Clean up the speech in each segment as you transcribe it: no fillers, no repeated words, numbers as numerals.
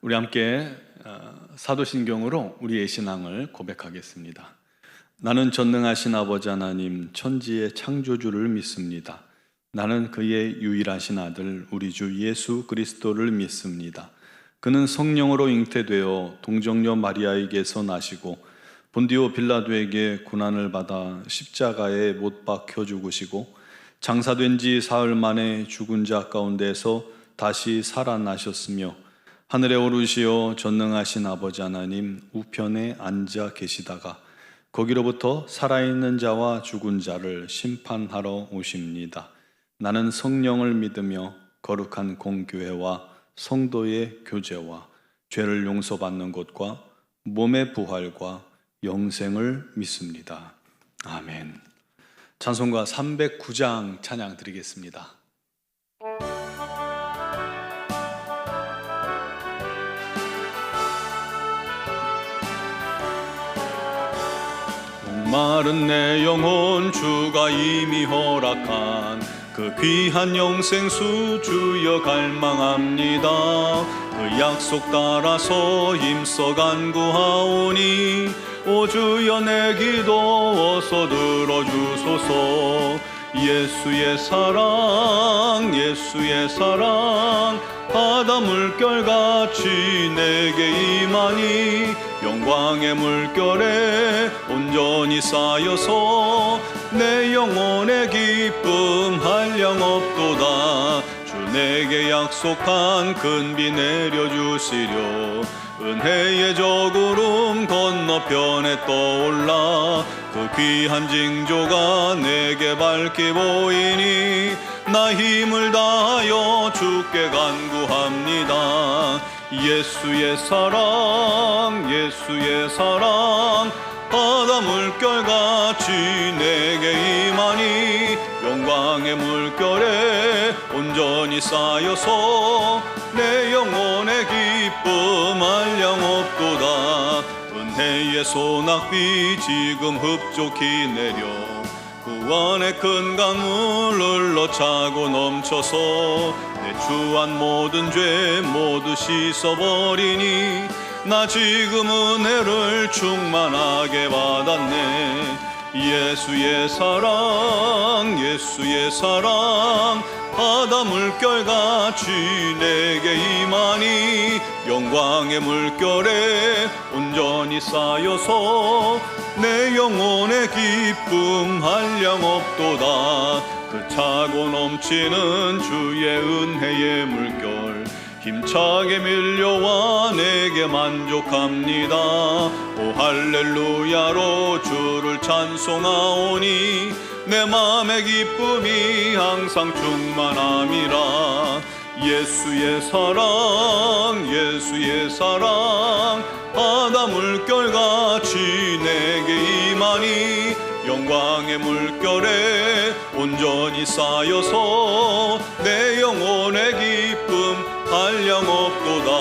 우리 함께 사도신경으로 우리의 신앙을 고백하겠습니다. 나는 전능하신 아버지 하나님 천지의 창조주를 믿습니다. 나는 그의 유일하신 아들 우리 주 예수 그리스도를 믿습니다. 그는 성령으로 잉태되어 동정녀 마리아에게서 나시고 본디오 빌라도에게 고난을 받아 십자가에 못 박혀 죽으시고 장사된 지 사흘 만에 죽은 자 가운데서 다시 살아나셨으며 하늘에 오르시어 전능하신 아버지 하나님 우편에 앉아 계시다가 거기로부터 살아있는 자와 죽은 자를 심판하러 오십니다. 나는 성령을 믿으며 거룩한 공교회와 성도의 교제와 죄를 용서받는 것과 몸의 부활과 영생을 믿습니다. 아멘. 찬송가 309장 찬양 드리겠습니다. 마른 내 영혼 주가 이미 허락한 그 귀한 영생수 주여 갈망합니다. 그 약속 따라서 힘써 간구하오니 오 주여 내 기도 어서 들어주소서. 예수의 사랑 예수의 사랑 바다 물결같이 내게 임하니 영광의 물결에 온전히 쌓여서 내 영혼의 기쁨 한량없도다. 주 내게 약속한 큰 비 내려주시려 은혜의 저구름 건너편에 떠올라 그 귀한 징조가 내게 밝게 보이니 나 힘을 다하여 주께 간구합니다. 예수의 사랑 예수의 사랑 바다 물결같이 내게 임하니 영광의 물결에 온전히 쌓여서 내 영혼의 기쁨 한량없도다. 은혜의 소낙비 지금 흡족히 내려 구원의 큰 강물 흘러차고 넘쳐서 내 추한 모든 죄 모두 씻어버리니 나 지금 은혜를 충만하게 받았네. 예수의 사랑 예수의 사랑 바다 물결같이 내게 임하니 영광의 물결에 온전히 쌓여서 내 영혼의 기쁨 한량없도다. 그 차고 넘치는 주의 은혜의 물결 힘차게 밀려와 내게 만족합니다. 오 할렐루야로 주를 찬송하오니 내 맘의 기쁨이 항상 충만함이라. 예수의 사랑 예수의 사랑 바다 물결같이 내게 임하니 영광의 물결에 온전히 쌓여서 내 영혼의 기쁨 한량없도다.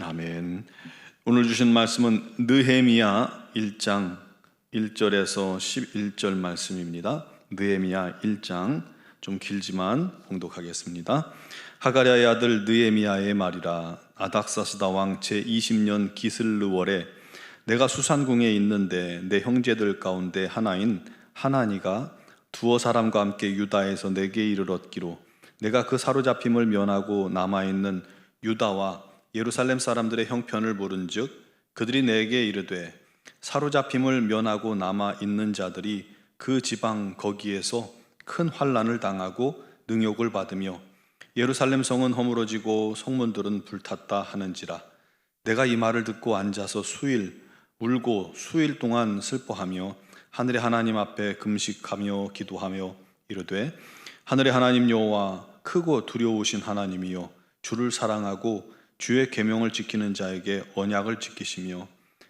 아멘. 오늘 주신 말씀은 느헤미야 1장 1절에서 11절 말씀입니다. 느헤미야 1장 좀 길지만 봉독하겠습니다. 하가랴의 아들 느헤미야의 말이라. 아닥사스다 왕 제20년 기슬르월에 내가 수산궁에 있는데 내 형제들 가운데 하나인 하나니가 두어 사람과 함께 유다에서 내게 이르렀기로 내가 그 사로잡힘을 면하고 남아있는 유다와 예루살렘 사람들의 형편을 물은즉 그들이 내게 이르되 사로잡힘을 면하고 남아있는 자들이 그 지방 거기에서 큰 환난을 당하고 능욕을 받으며 예루살렘 성은 허물어지고 성문들은 불탔다 하는지라. 내가 이 말을 듣고 앉아서 울고 수일 동안 슬퍼하며 하늘의 하나님 앞에 금식하며 기도하며 이르되 하늘의 하나님 여호와 크고 두려우신 하나님이여 주를 사랑하고 주의 계명을 지키는 자에게 언약을 지키시며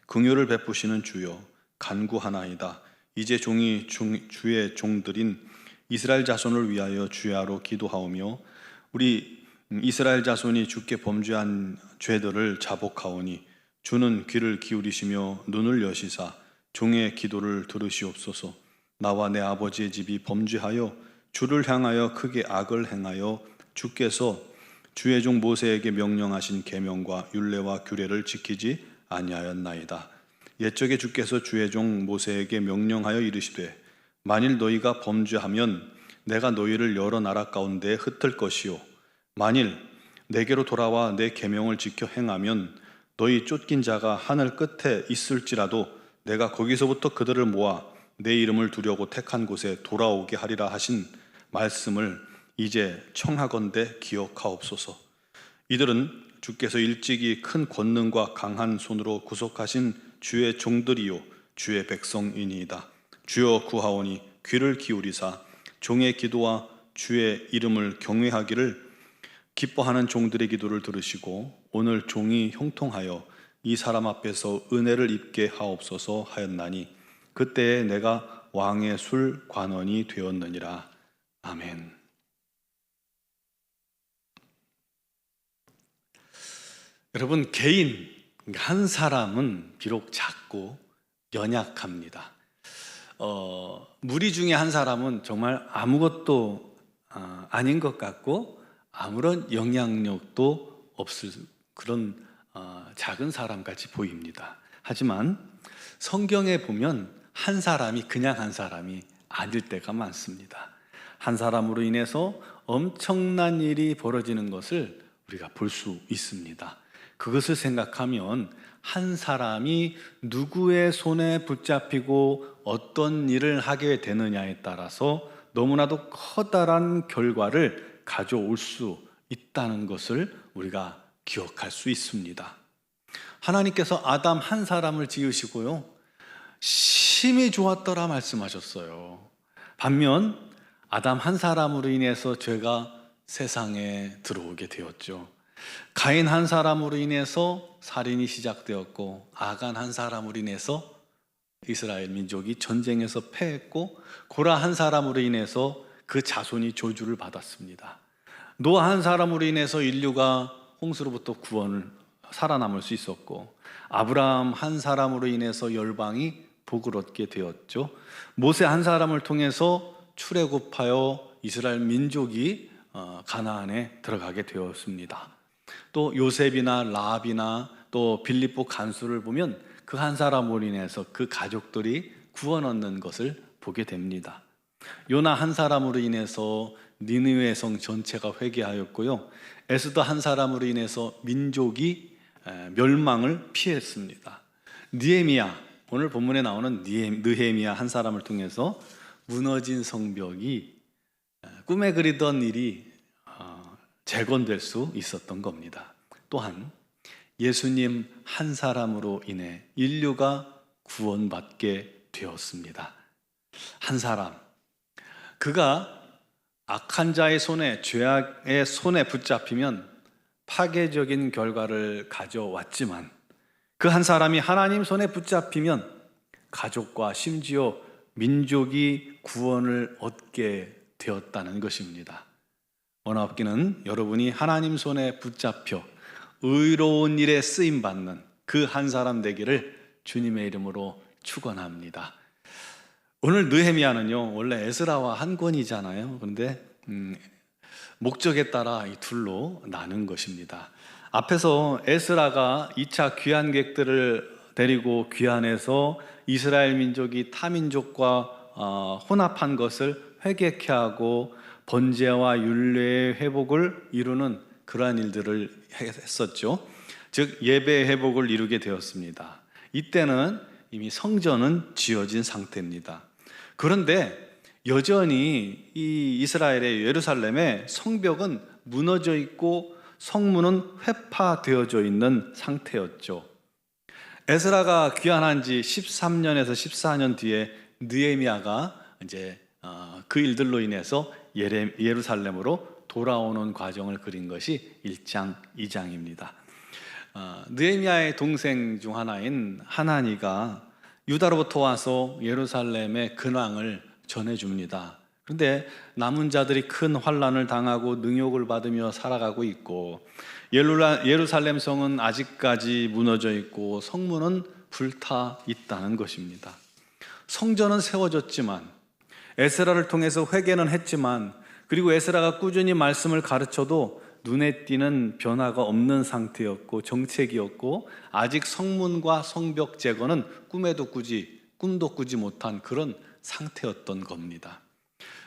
긍휼을 베푸시는 주여 간구하나이다. 이제 종이 주의 종들인 이스라엘 자손을 위하여 주야로 기도하오며 우리 이스라엘 자손이 주께 범죄한 죄들을 자복하오니 주는 귀를 기울이시며 눈을 여시사 종의 기도를 들으시옵소서. 나와 내 아버지의 집이 범죄하여 주를 향하여 크게 악을 행하여 주께서 주의 종 모세에게 명령하신 계명과 율례와 규례를 지키지 아니하였나이다. 옛적에 주께서 주의 종 모세에게 명령하여 이르시되 만일 너희가 범죄하면 내가 너희를 여러 나라 가운데 흩을 것이요 만일 내게로 돌아와 내 계명을 지켜 행하면 너희 쫓긴 자가 하늘 끝에 있을지라도 내가 거기서부터 그들을 모아 내 이름을 두려고 택한 곳에 돌아오게 하리라 하신 말씀을 이제 청하건대 기억하옵소서. 이들은 주께서 일찍이 큰 권능과 강한 손으로 구속하신 주의 종들이요 주의 백성이니이다. 주여 구하오니 귀를 기울이사 종의 기도와 주의 이름을 경외하기를 기뻐하는 종들의 기도를 들으시고 오늘 종이 형통하여 이 사람 앞에서 은혜를 입게 하옵소서 하였나니 그때에 내가 왕의 술 관원이 되었느니라. 아멘. 여러분, 개인 한 사람은 비록 작고 연약합니다. 무리 중에 한 사람은 정말 아무것도 아닌 것 같고 아무런 영향력도 없을 그런 작은 사람같이 보입니다. 하지만 성경에 보면 한 사람이 그냥 한 사람이 아닐 때가 많습니다. 한 사람으로 인해서 엄청난 일이 벌어지는 것을 우리가 볼 수 있습니다. 그것을 생각하면 한 사람이 누구의 손에 붙잡히고 어떤 일을 하게 되느냐에 따라서 너무나도 커다란 결과를 가져올 수 있다는 것을 우리가 기억할 수 있습니다. 하나님께서 아담 한 사람을 지으시고요, 심히 좋았더라 말씀하셨어요. 반면 아담 한 사람으로 인해서 죄가 세상에 들어오게 되었죠. 가인 한 사람으로 인해서 살인이 시작되었고, 아간 한 사람으로 인해서 이스라엘 민족이 전쟁에서 패했고, 고라 한 사람으로 인해서 그 자손이 저주를 받았습니다. 노아 한 사람으로 인해서 인류가 홍수로부터 구원을 살아남을 수 있었고, 아브라함 한 사람으로 인해서 열방이 복을 얻게 되었죠. 모세 한 사람을 통해서 출애굽하여 이스라엘 민족이 가나안에 들어가게 되었습니다. 또 요셉이나 라합이나 또 빌립보 간수를 보면 그 한 사람으로 인해서 그 가족들이 구원 얻는 것을 보게 됩니다. 요나 한 사람으로 인해서 니느웨 성 전체가 회개하였고요, 에스더 한 사람으로 인해서 민족이 멸망을 피했습니다. 느헤미야, 오늘 본문에 나오는 느헤미야 한 사람을 통해서 무너진 성벽이 꿈에 그리던 일이 재건될 수 있었던 겁니다. 또한 예수님 한 사람으로 인해 인류가 구원받게 되었습니다. 한 사람, 그가 악한 자의 손에, 죄악의 손에 붙잡히면 파괴적인 결과를 가져왔지만 그 한 사람이 하나님 손에 붙잡히면 가족과 심지어 민족이 구원을 얻게 되었다는 것입니다. 원하옵기는 여러분이 하나님 손에 붙잡혀 의로운 일에 쓰임받는 그 한 사람 되기를 주님의 이름으로 축원합니다. 오늘 느헤미야는요, 원래 에스라와 한 권이잖아요. 그런데 목적에 따라 이 둘로 나눈 것입니다. 앞에서 에스라가 2차 귀환객들을 데리고 귀환해서 이스라엘 민족이 타민족과 혼합한 것을 회개케 하고 번제와 율례의 회복을 이루는 그러한 일들을 했었죠. 즉 예배의 회복을 이루게 되었습니다. 이때는 이미 성전은 지어진 상태입니다. 그런데 여전히 이 이스라엘의 예루살렘의 성벽은 무너져 있고 성문은 회파되어져 있는 상태였죠. 에스라가 귀환한 지 13년에서 14년 뒤에 느헤미야가 이제 그 일들로 인해서 예루살렘으로 돌아오는 과정을 그린 것이 1장, 2장입니다. 느헤미야의 동생 중 하나인 하나니가 유다로부터 와서 예루살렘의 근황을 전해줍니다. 그런데 남은 자들이 큰 환난을 당하고 능욕을 받으며 살아가고 있고, 예루살렘 성은 아직까지 무너져 있고 성문은 불타 있다는 것입니다. 성전은 세워졌지만, 에스라를 통해서 회개는 했지만, 그리고 에스라가 꾸준히 말씀을 가르쳐도 눈에 띄는 변화가 없는 상태였고 정책이었고 아직 성문과 성벽 제거는 꿈도 꾸지 못한 그런 상태였던 겁니다.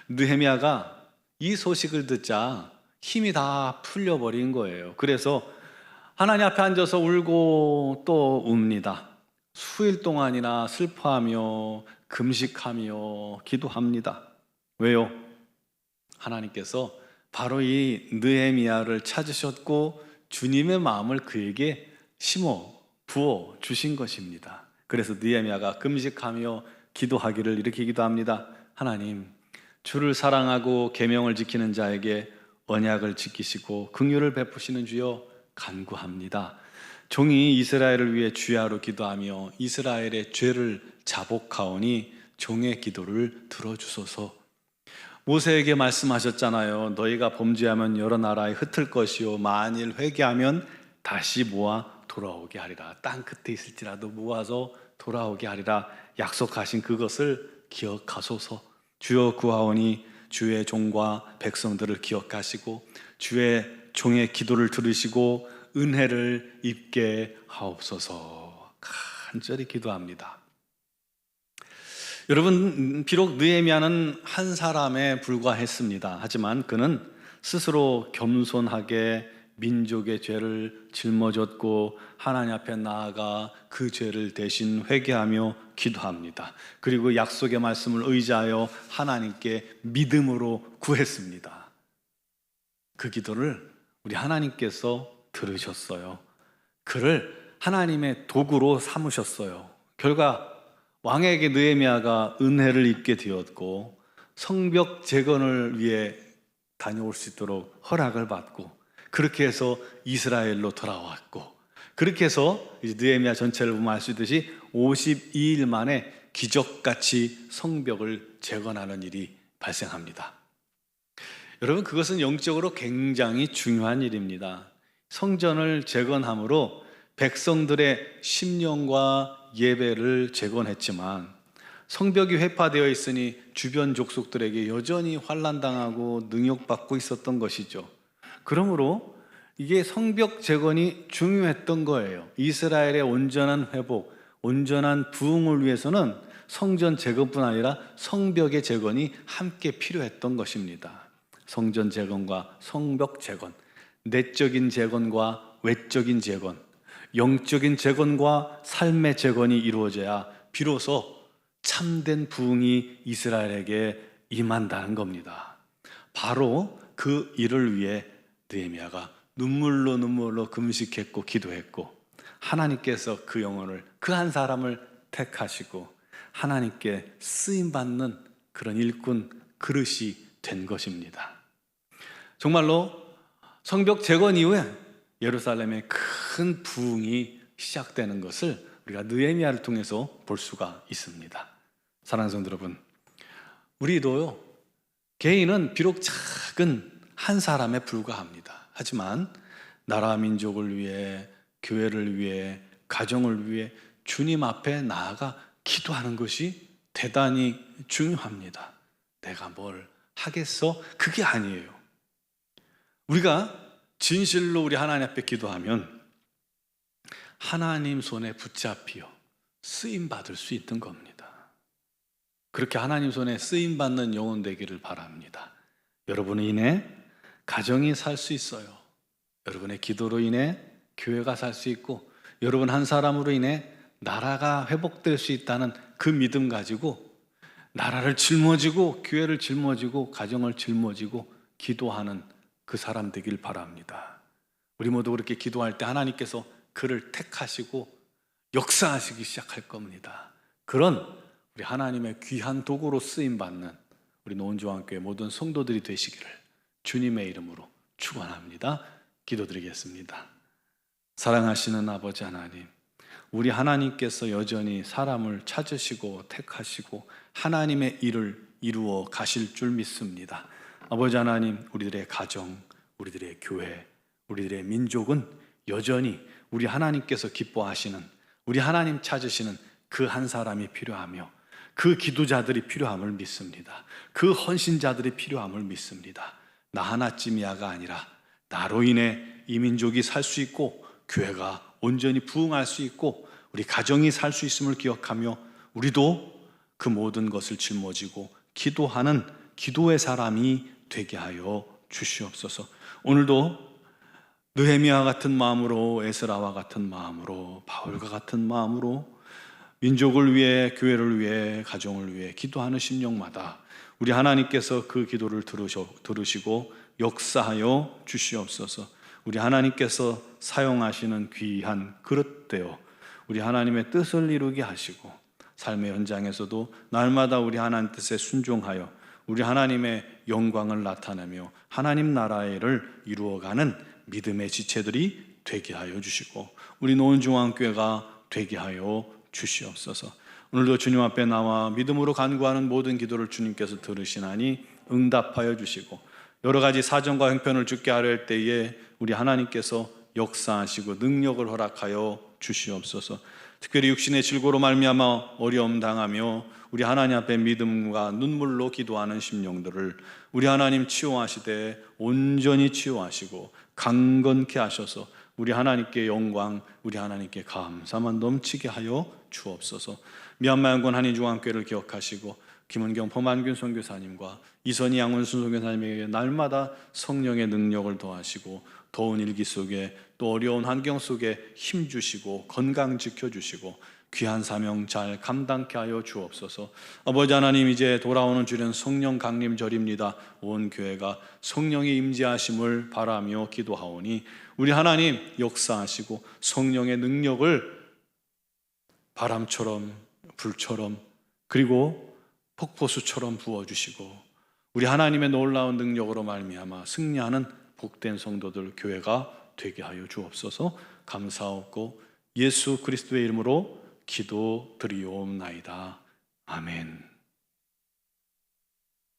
느헤미야가 이 소식을 듣자 힘이 다 풀려버린 거예요. 그래서 하나님 앞에 앉아서 울고 또 웁니다. 수일 동안이나 슬퍼하며 금식하며 기도합니다. 왜요? 하나님께서 바로 이 느헤미야를 찾으셨고 주님의 마음을 그에게 부어 주신 것입니다. 그래서 느헤미야가 금식하며 기도하기를 이렇게 기도합니다. 하나님, 주를 사랑하고 계명을 지키는 자에게 언약을 지키시고 긍휼을 베푸시는 주여 간구합니다. 종이 이스라엘을 위해 주야로 기도하며 이스라엘의 죄를 자복하오니 종의 기도를 들어주소서. 모세에게 말씀하셨잖아요. 너희가 범죄하면 여러 나라에 흩을 것이요 만일 회개하면 다시 모아 돌아오게 하리라. 땅 끝에 있을지라도 모아서 돌아오게 하리라. 약속하신 그것을 기억하소서. 주여 구하오니 주의 종과 백성들을 기억하시고 주의 종의 기도를 들으시고 은혜를 입게 하옵소서. 간절히 기도합니다. 여러분, 비록 느헤미야는 한 사람에 불과했습니다. 하지만 그는 스스로 겸손하게 민족의 죄를 짊어졌고 하나님 앞에 나아가 그 죄를 대신 회개하며 기도합니다. 그리고 약속의 말씀을 의지하여 하나님께 믿음으로 구했습니다. 그 기도를 우리 하나님께서 들으셨어요. 그를 하나님의 도구로 삼으셨어요. 결과 왕에게 느헤미야가 은혜를 입게 되었고 성벽 재건을 위해 다녀올 수 있도록 허락을 받고 그렇게 해서 이스라엘로 돌아왔고 그렇게 해서 이제 느헤미야 전체를 보면 알 수 있듯이 52일 만에 기적같이 성벽을 재건하는 일이 발생합니다. 여러분, 그것은 영적으로 굉장히 중요한 일입니다. 성전을 재건함으로 백성들의 심령과 예배를 재건했지만 성벽이 회파되어 있으니 주변 족속들에게 여전히 환난당하고 능욕받고 있었던 것이죠. 그러므로 이게 성벽 재건이 중요했던 거예요. 이스라엘의 온전한 회복, 온전한 부흥을 위해서는 성전 재건뿐 아니라 성벽의 재건이 함께 필요했던 것입니다. 성전 재건과 성벽 재건, 내적인 재건과 외적인 재건, 영적인 재건과 삶의 재건이 이루어져야 비로소 참된 부흥이 이스라엘에게 임한다는 겁니다. 바로 그 일을 위해 느헤미야가 눈물로 금식했고 기도했고 하나님께서 그 영혼을, 그 한 사람을 택하시고 하나님께 쓰임받는 그런 일꾼 그릇이 된 것입니다. 정말로 성벽 재건 이후에 예루살렘에 큰 부흥이 시작되는 것을 우리가 느헤미야를 통해서 볼 수가 있습니다. 사랑하는 성도 여러분, 우리도요, 개인은 비록 작은 한 사람에 불과합니다. 하지만 나라 민족을 위해, 교회를 위해, 가정을 위해 주님 앞에 나아가 기도하는 것이 대단히 중요합니다. 내가 뭘 하겠어? 그게 아니에요. 우리가 진실로 우리 하나님 앞에 기도하면 하나님 손에 붙잡혀 쓰임받을 수 있는 겁니다. 그렇게 하나님 손에 쓰임받는 영혼 되기를 바랍니다. 여러분으로 인해 가정이 살 수 있어요. 여러분의 기도로 인해 교회가 살 수 있고 여러분 한 사람으로 인해 나라가 회복될 수 있다는 그 믿음 가지고 나라를 짊어지고 교회를 짊어지고 가정을 짊어지고 기도하는 그 사람 되길 바랍니다. 우리 모두 그렇게 기도할 때 하나님께서 그를 택하시고 역사하시기 시작할 겁니다. 그런 우리 하나님의 귀한 도구로 쓰임받는 우리 노원조항교회 모든 성도들이 되시기를 주님의 이름으로 축원합니다. 기도드리겠습니다. 사랑하시는 아버지 하나님, 우리 하나님께서 여전히 사람을 찾으시고 택하시고 하나님의 일을 이루어 가실 줄 믿습니다. 아버지 하나님, 우리들의 가정, 우리들의 교회, 우리들의 민족은 여전히 우리 하나님께서 기뻐하시는, 우리 하나님 찾으시는 그 한 사람이 필요하며 그 기도자들이 필요함을 믿습니다. 그 헌신자들이 필요함을 믿습니다. 나 하나쯤이야가 아니라 나로 인해 이 민족이 살 수 있고 교회가 온전히 부흥할 수 있고 우리 가정이 살 수 있음을 기억하며 우리도 그 모든 것을 짊어지고 기도하는 기도의 사람이 되게 하여 주시옵소서. 오늘도 느헤미야 같은 마음으로, 에스라와 같은 마음으로, 바울과 같은 마음으로 민족을 위해, 교회를 위해, 가정을 위해 기도하는 심령마다 우리 하나님께서 그 기도를 들으시고 역사하여 주시옵소서. 우리 하나님께서 사용하시는 귀한 그릇 되어 우리 하나님의 뜻을 이루게 하시고 삶의 현장에서도 날마다 우리 하나님 뜻에 순종하여 우리 하나님의 영광을 나타내며 하나님 나라의 일을 이루어가는 믿음의 지체들이 되게 하여 주시고 우리 노원중앙교회가 되게 하여 주시옵소서. 오늘도 주님 앞에 나와 믿음으로 간구하는 모든 기도를 주님께서 들으시나니 응답하여 주시고 여러 가지 사정과 형편을 주께 아뢰할 때에 우리 하나님께서 역사하시고 능력을 허락하여 주시옵소서. 특별히 육신의 질고로 말미암아 어려움 당하며 우리 하나님 앞에 믿음과 눈물로 기도하는 심령들을 우리 하나님 치유하시되 온전히 치유하시고 강건케 하셔서 우리 하나님께 영광, 우리 하나님께 감사만 넘치게 하여 주옵소서. 미얀마 연구원 한인중앙교회를 기억하시고 김은경 범한균 선교사님과 이선희 양원순 선교사님에게 날마다 성령의 능력을 더하시고 더운 일기 속에 또 어려운 환경 속에 힘주시고 건강 지켜주시고 귀한 사명 잘 감당케 하여 주옵소서. 아버지 하나님, 이제 돌아오는 주일은 성령 강림절입니다. 온 교회가 성령의 임재하심을 바라며 기도하오니 우리 하나님 역사하시고 성령의 능력을 바람처럼 불처럼 그리고 폭포수처럼 부어주시고 우리 하나님의 놀라운 능력으로 말미암아 승리하는 복된 성도들 교회가 되게 하여 주옵소서. 감사하고 예수 그리스도의 이름으로 기도드리옵나이다. 아멘.